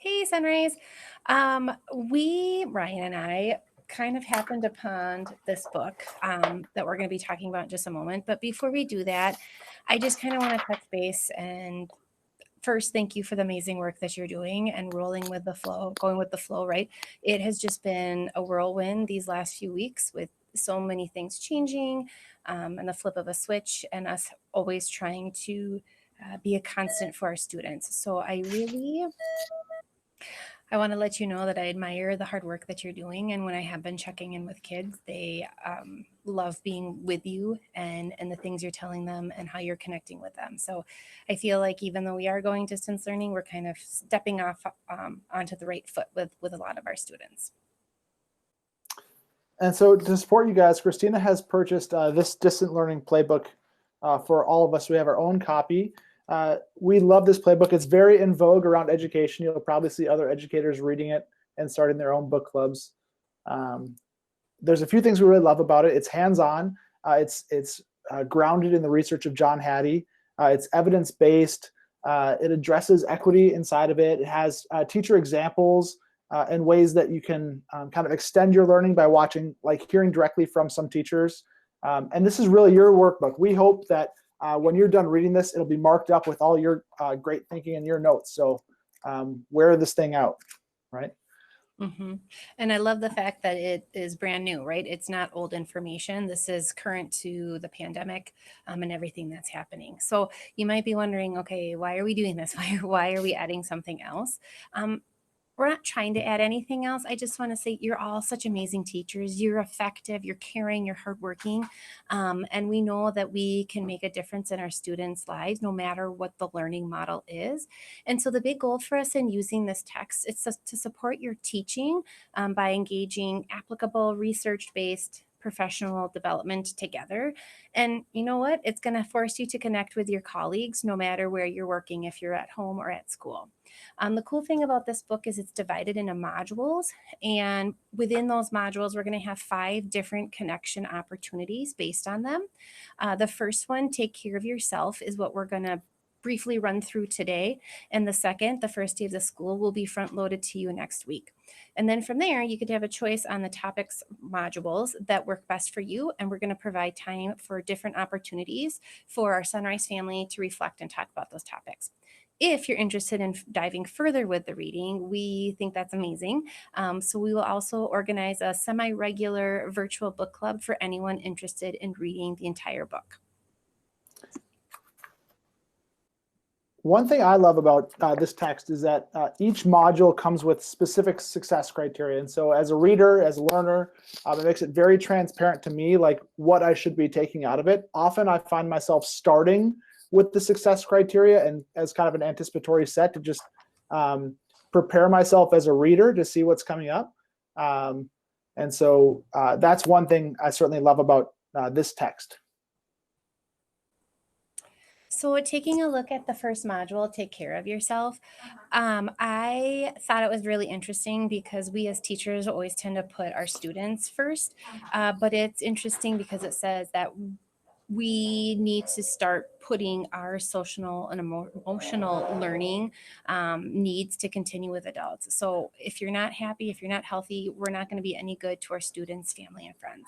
Hey, Sunrise. Ryan and I, kind of happened upon this book that we're going to be talking about in just a moment. But before we do that, I just kind of want to touch base and first thank you for the amazing work that you're doing and rolling with the flow, going with the flow, right? It has just been a whirlwind these last few weeks with so many things changing and the flip of a switch, and us always trying to be a constant for our students. So I want to let you know that I admire the hard work that you're doing. And when I have been checking in with kids, they love being with you and the things you're telling them and how you're connecting with them. So I feel like even though we are going distance learning, we're kind of stepping off onto the right foot with a lot of our students. And so to support you guys, Christina has purchased this distant learning playbook for all of us. We have our own copy. We love this playbook. It's very in vogue around education. You'll probably see other educators reading it and starting their own book clubs. There's a few things we really love about it. It's hands-on. It's grounded in the research of John Hattie. It's evidence-based. It addresses equity inside of it. It has teacher examples and ways that you can kind of extend your learning by watching, like hearing directly from some teachers. And this is really your workbook. We hope that when you're done reading this, it'll be marked up with all your great thinking and your notes. So wear this thing out, right? Mm-hmm. And I love the fact that it is brand new, right? It's not old information. This is current to the pandemic and everything that's happening. So you might be wondering, okay, why are we doing this? Why are we adding something else? We're not trying to add anything else. I just want to say you're all such amazing teachers. You're effective, you're caring, you're hardworking. And we know that we can make a difference in our students' lives no matter what the learning model is. And so the big goal for us in using this text is to support your teaching by engaging applicable, research-based professional development together. And you know what? It's going to force you to connect with your colleagues no matter where you're working, if you're at home or at school. The cool thing about this book is it's divided into modules, and within those modules, we're going to have 5 different connection opportunities based on them. The first one, Take Care of Yourself, is what we're going to briefly run through today. And the second, The First Day of the School, will be front loaded to you next week. And then from there, you could have a choice on the topics modules that work best for you. And we're going to provide time for different opportunities for our Sunrise family to reflect and talk about those topics. If you're interested in diving further with the reading, we think that's amazing. So we will also organize a semi-regular virtual book club for anyone interested in reading the entire book. One thing I love about this text is that each module comes with specific success criteria. And so as a reader, as a learner, it makes it very transparent to me, like what I should be taking out of it. Often I find myself starting with the success criteria and as kind of an anticipatory set to just prepare myself as a reader to see what's coming up. And so that's one thing I certainly love about this text. So taking a look at the first module, Take Care of Yourself, I thought it was really interesting because we as teachers always tend to put our students first, but it's interesting because it says that we need to start putting our social and emotional learning needs to continue with adults. So if you're not happy, if you're not healthy, we're not going to be any good to our students, family, and friends.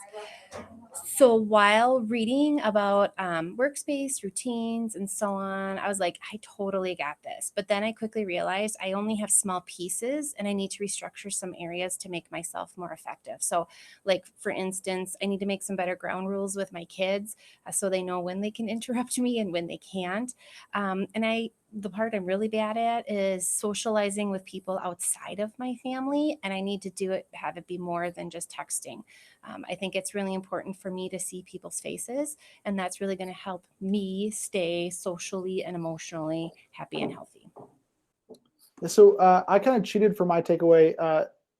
So while reading about workspace routines and so on, I was like, I totally got this. But then I quickly realized I only have small pieces and I need to restructure some areas to make myself more effective. So like, for instance, I need to make some better ground rules with my kids so they know when they can interrupt me and when they can't. The part I'm really bad at is socializing with people outside of my family, and I need to have it be more than just texting. I think it's really important for me to see people's faces, and that's really going to help me stay socially and emotionally happy and healthy. So I kind of cheated for my takeaway.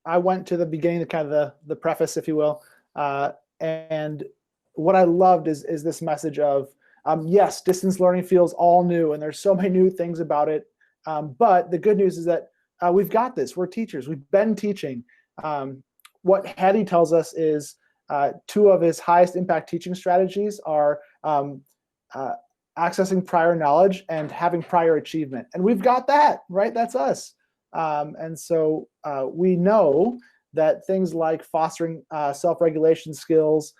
I went to the beginning, kind of the preface, if you will, and what I loved is this message of, yes, distance learning feels all new, and there's so many new things about it. But the good news is that we've got this. We're teachers. We've been teaching. What Hattie tells us is 2 of his highest impact teaching strategies are accessing prior knowledge and having prior achievement. And we've got that, right? That's us. And so we know that things like fostering self-regulation skills,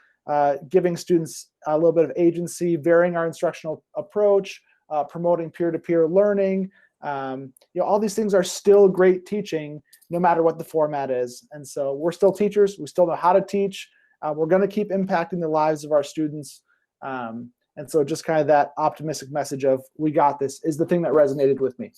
giving students a little bit of agency, varying our instructional approach, promoting peer-to-peer learning, all these things are still great teaching no matter what the format is. And so we're still teachers. We still know how to teach. We're going to keep impacting the lives of our students. And so just kind of that optimistic message of we got this is the thing that resonated with me.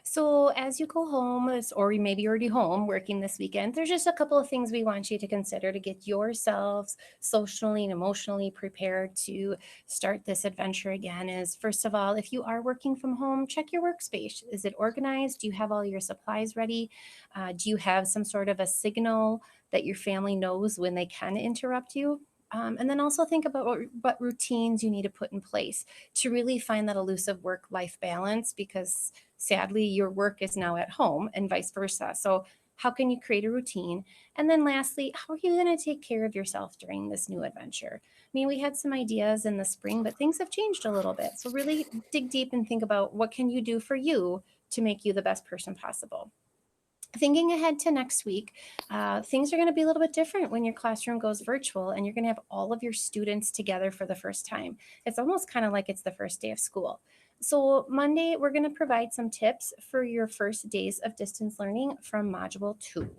So as you go home, or you may be already home working this weekend, there's just a couple of things we want you to consider to get yourselves socially and emotionally prepared to start this adventure again. Is first of all, if you are working from home, check your workspace. Is it organized? Do you have all your supplies ready? Do you have some sort of a signal that your family knows when they can interrupt you? And then also think about what routines you need to put in place to really find that elusive work-life balance, because sadly your work is now at home and vice versa. So how can you create a routine? And then lastly, how are you going to take care of yourself during this new adventure? I mean, we had some ideas in the spring, but things have changed a little bit. So really dig deep and think about what can you do for you to make you the best person possible. Thinking ahead to next week, things are going to be a little bit different when your classroom goes virtual and you're going to have all of your students together for the first time. It's almost kind of like it's the first day of school. So, Monday, we're going to provide some tips for your first days of distance learning from Module 2.